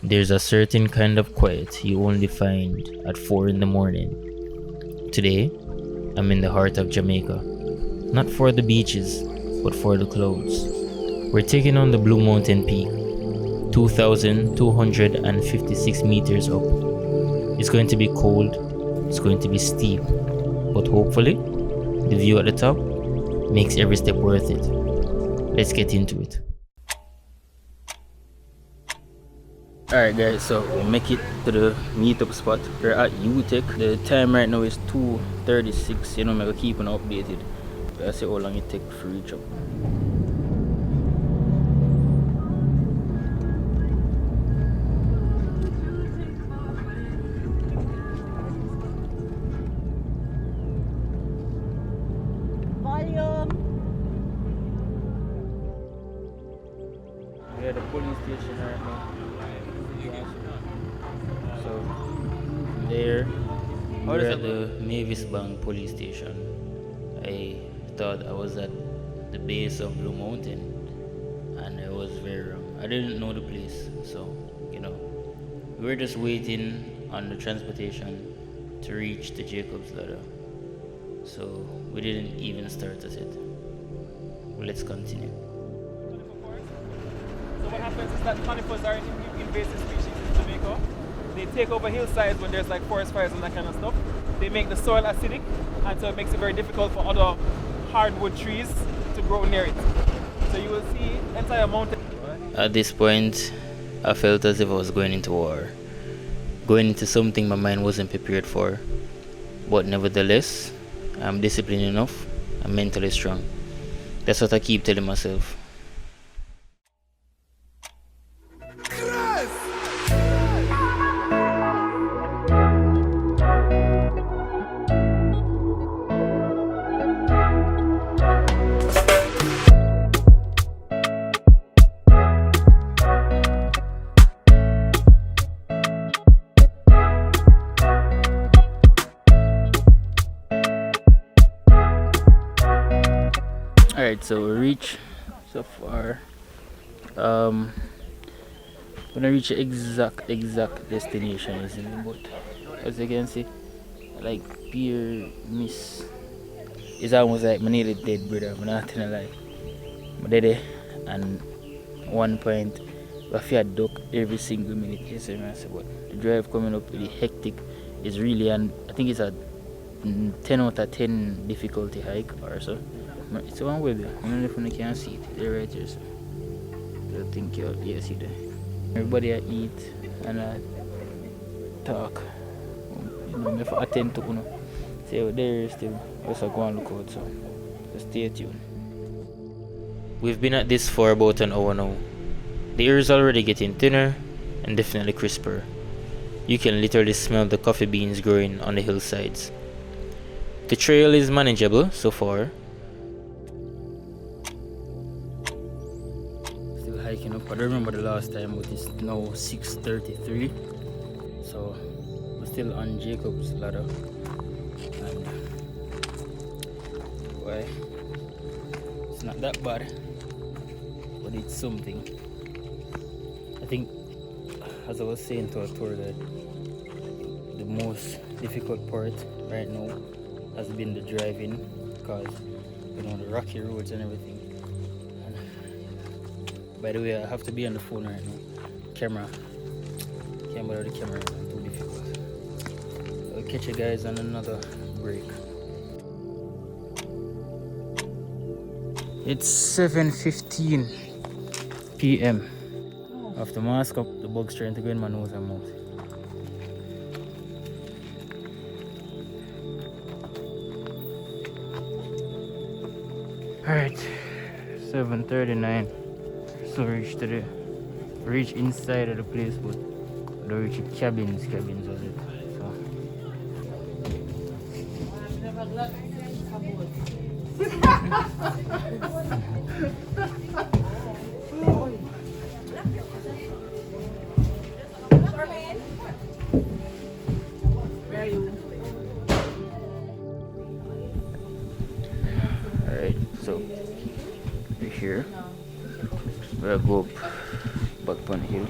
There's a certain kind of quiet you only find at 4 in the morning. Today, I'm in the heart of Jamaica. Not for the beaches, but for the clouds. We're taking on the Blue Mountain Peak, 2,256 meters up. It's going to be cold, it's going to be steep, but hopefully, the view at the top makes every step worth it. Let's get into it. Alright guys, so we make it to the meetup spot. We're at UTech. The time right now is 2:36. You know, I'm gonna keep on updated. I'll see how long it takes for reach up. Volume. We're at the police station right now. So there, we're at the Mavis Bank police station. I thought I was at the base of Blue Mountain, and I was very wrong. I didn't know the place, so you know, we were just waiting on the transportation to reach the Jacob's Ladder. So we didn't even start at it. Well, let's continue. So what happens is that conifers are invasive species in Jamaica. They take over hillsides when there's like forest fires and that kind of stuff. They make the soil acidic, and so it makes it very difficult for other hardwood trees to grow near it. So you will see entire mountain. At this point, I felt as if I was going into war. Going into something my mind wasn't prepared for. But nevertheless, I'm disciplined enough and mentally strong. That's what I keep telling myself. Alright, so we reach so far. When I reach the exact destination is in the boat. As you can see, like pure miss. It's almost like my nearly dead brother, I'm not gonna lie. But there and 1 point I feel duck every single minute. Yes, but the drive coming up really hectic is really, and I think it's a 10 out of 10 difficulty hike or so. It's one way there. I don't know if you can see it. They're right here. So I think you see there. Everybody I eat and I talk. You know, if I attend to you know. So there still. Just go and look out. So stay tuned. We've been at this for about an hour now. The air is already getting thinner and definitely crisper. You can literally smell the coffee beans growing on the hillsides. The trail is manageable so far. Still hiking up. I don't remember the last time, but it's now 6:33. So we're still on Jacob's Ladder. And why? It's not that bad, but it's something. I think, as I was saying to our tour guide, the most difficult part right now has been the driving, because you know the rocky roads and everything. And by the way, I have to be on the phone right now. Can't bother the camera right now, too difficult. I'll catch you guys on another break. It's 7:15 p.m. After mask up, the bug's trying to go in my nose and mouth. Alright, 7:39. So reach inside of the place, but I don't reach the cabins was it. So Where are you? alright, so we're here. We'll go up back on the hill.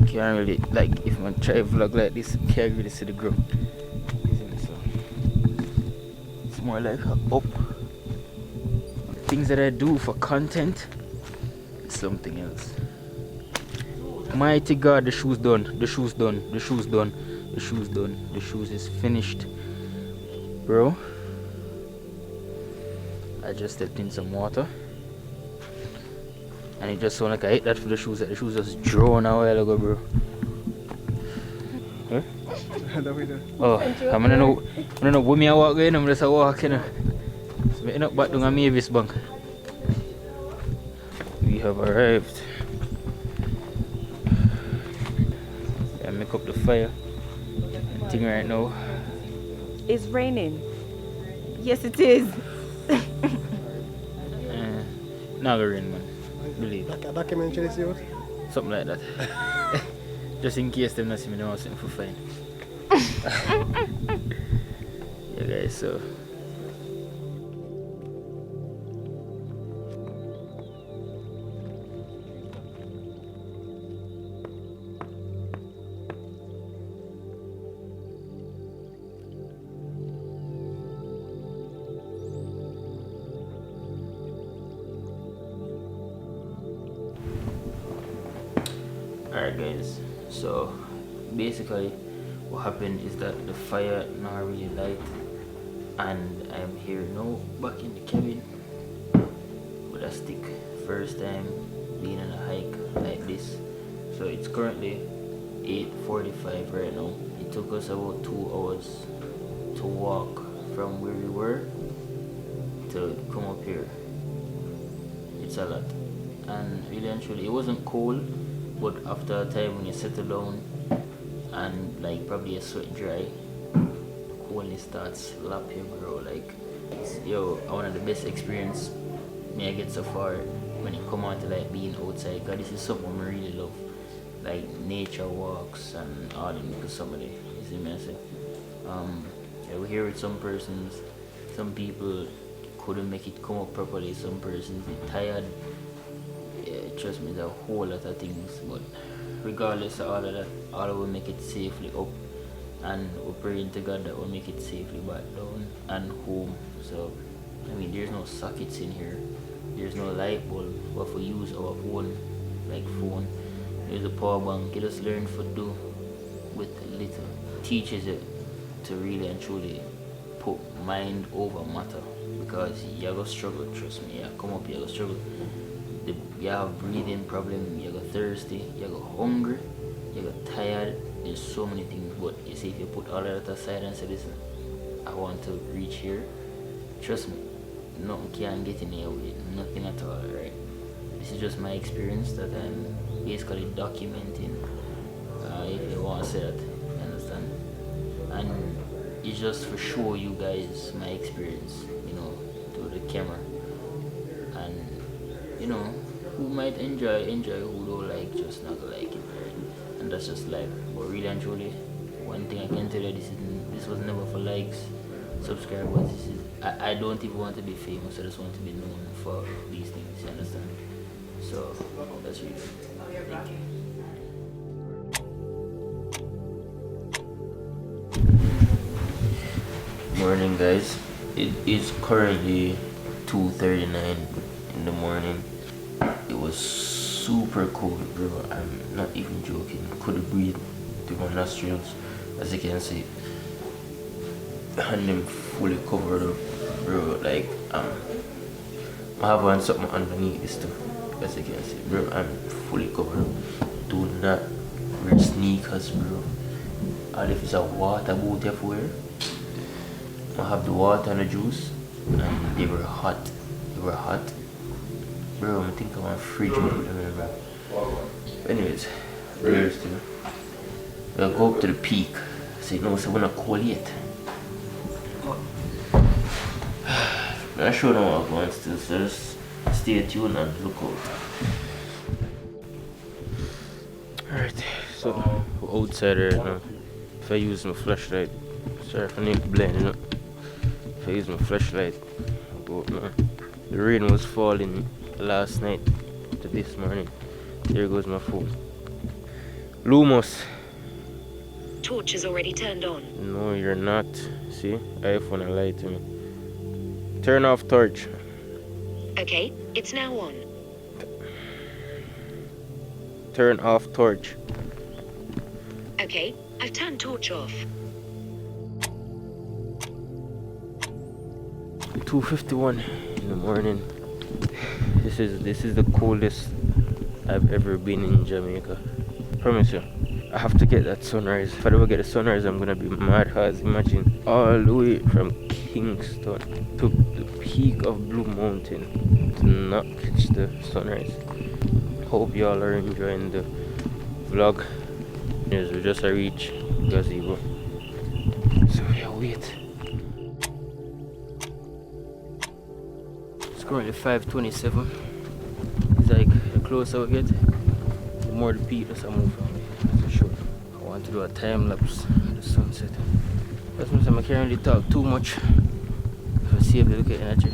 can't really, like, if I try vlog like this, can't really see the ground. Isn't it? So it's more like up. Things that I do for content, it's something else. Mighty God, the shoes done. The shoes done. The shoes done. The shoes done. The shoes is finished, bro. I just stepped in some water, and it just sounded like I hit that for the shoes. That the shoes just drawn a while ago, bro. Huh? Oh, I'm gonna know when I walk in, I'm just walking. So I'm not back to my Mavis Bank. We have arrived. I make up the fire. I think right now. It's raining. Yes, it is. Not gonna rain, man. Believe. Documentary this youth? Something like that. Just in case them not see me know something for fine. Yeah, guys, so. Alright guys, so basically what happened is that the fire not really light, and I'm here now back in the cabin with a stick. First time being on a hike like this. So it's currently 8:45 right now. It took us about 2 hours to walk from where we were to come up here. It's a lot, and really and truly it wasn't cold. But after a time when you settle down and like probably a sweat dry, coldness starts slap you, bro. Like, yo, one of the best experience me I get so far when it come out to like being outside, cause this is something I really love. Like nature walks and all them because somebody, you see me I say. Yeah, we're here with some persons, some people couldn't make it come up properly, some persons are tired. Trust me, there's a whole lot of things, but regardless of all of that, all will make it safely up, and we're praying to God that we'll make it safely back down and home. So, I mean, there's no sockets in here, there's no light bulb, but we use our own, like phone. There's a power bank. You just learn to do with little. Teaches you to really and truly put mind over matter, because you're gonna struggle, trust me. Yeah, come up, you're gonna struggle. You have breathing problem, you get thirsty, you get hungry, you get tired. There's so many things, but you see, if you put all of that aside and say, listen, I want to reach here, trust me, nothing can get in here with it, nothing at all, right? This is just my experience that I'm basically documenting, if you want to say that, you understand? And it's just for show you guys my experience, you know, to the camera. And you know, who might enjoy, who don't like, just not like it, and that's just life. But really and truly, one thing I can tell you, this was never for likes, subscribers. This is, I don't even want to be famous. I just want to be known for these things. You understand? So that's really it. Thank you. Morning, guys. It is currently 2:39 in the morning. It was super cold, bro. I'm not even joking. Couldn't breathe through my nostrils, as you can see. And I'm fully covered up, bro. Like, I have on something underneath this too, as you can see, bro. I'm fully covered up. Do not wear sneakers, bro. And if it's a water boat everywhere, I have the water and the juice, and they were hot. They were hot. Bro, I think I'm on fridge with them, bro. Anyways, there's the. We'll go up to the peak. So you know, so we're not cold yet. I'm sure no one wants to, so just stay tuned and look out. Alright, so we're outside right now. If I use my flashlight, sorry if I need to blend it up. If I use my flashlight, but man, the rain was falling last night to this morning. There goes my phone. Lumos. Torch is already turned on. No, you're not. See? iPhone lied to me. Turn off torch. Okay, it's now on. Turn off torch. Okay, I've turned torch off. 2:51 in the morning. This is the coldest I've ever been in Jamaica. Promise you. I have to get that sunrise. If I don't get the sunrise, I'm gonna be mad. Cause imagine all the way from Kingston to the peak of Blue Mountain to not catch the sunrise. Hope y'all are enjoying the vlog. Yes, we just reached gazebo. So yeah, wait. It's currently 5:27. It's like the closer we get, the more the peak does move from me. For sure. I want to do a time lapse of the sunset. That's why I can't really talk too much. Let's see if they look at energy.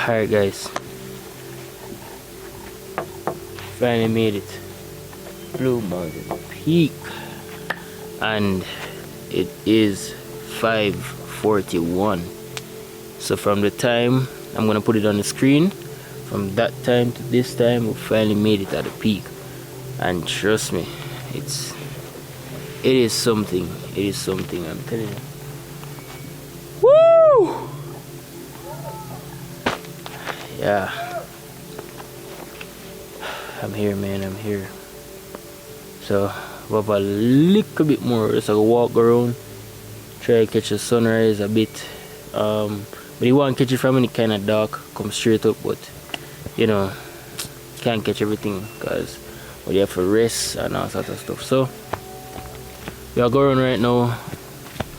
Alright guys, finally made it. Blue Mountain Peak, and it is 5:41. So from the time I'm gonna put it on the screen, from that time to this time, we finally made it at the peak. And trust me, it is something. It is something, I'm telling you. Woo! Yeah, I'm here, man. I'm here. So we have a little bit more. Just like a walk around, try to catch the sunrise a bit. But you want to catch it from any kind of dark, come straight up. But you know, can't catch everything because you have to rest and all sort of stuff. So we are going right now,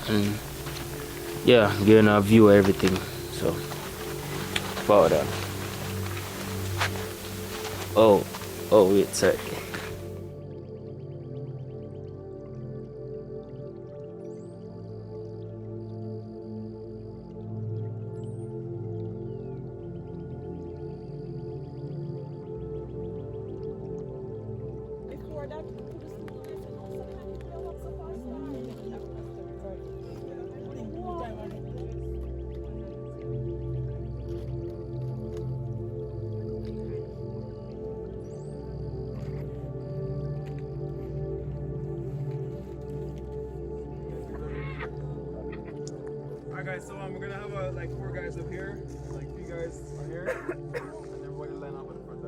and yeah, getting a view of everything. So follow that. Oh wait, sorry. Alright guys, so we're gonna have like 4 guys up here, like 3 guys on here, and everybody line up at the front.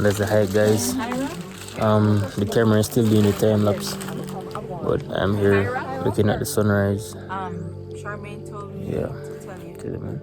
That's the height, guys. The camera is still doing the time lapse, but I'm here looking at the sunrise. Charmaine told me Yeah, to tell you. tell them, man.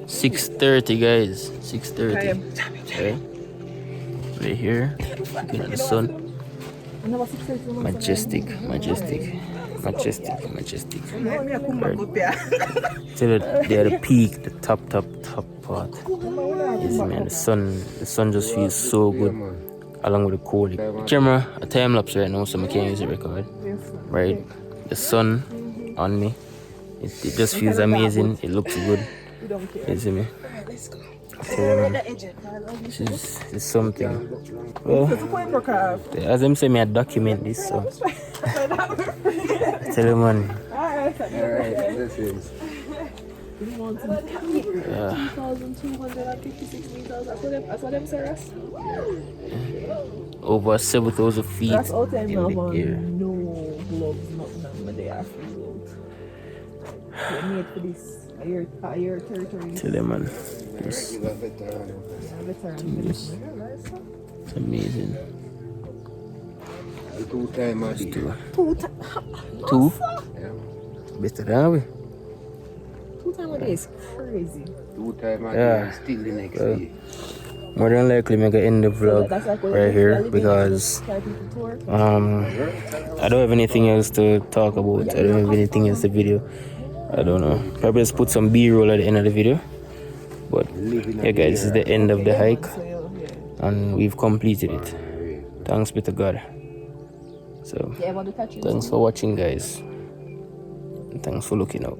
6:30, guys. 6:30. Okay. Right here, looking at the sun. Majestic. Right. Till they're the peak, the top part. Yes, man. The sun just feels so good, along with the cold. The camera, a time lapse right now, so I can't use it record. Right, the sun on me. It just feels amazing. It looks good. You see me? This is something. Well, as I'm saying, I document this, so tell you, man. Yeah. Over 7,000 feet in the air. No gloves, nothing. They are free out. They made for this. Your territory. Tell them, man. It's amazing. Two times a day. Two? Yeah. Better than we. 2 times a day is crazy. 2 times a Yeah. day and still the next Well, day. more than likely make a end the vlog That's like when right you here living because carry people to work. I don't have anything else to talk about. I don't have anything else to video. I don't know. Probably just put some B-roll at the end of the video. But yeah guys, this is the end of the hike So, yeah. and we've completed it. Thanks be to God. So Yeah, I want to catch you. thanks for watching guys. And thanks for looking out.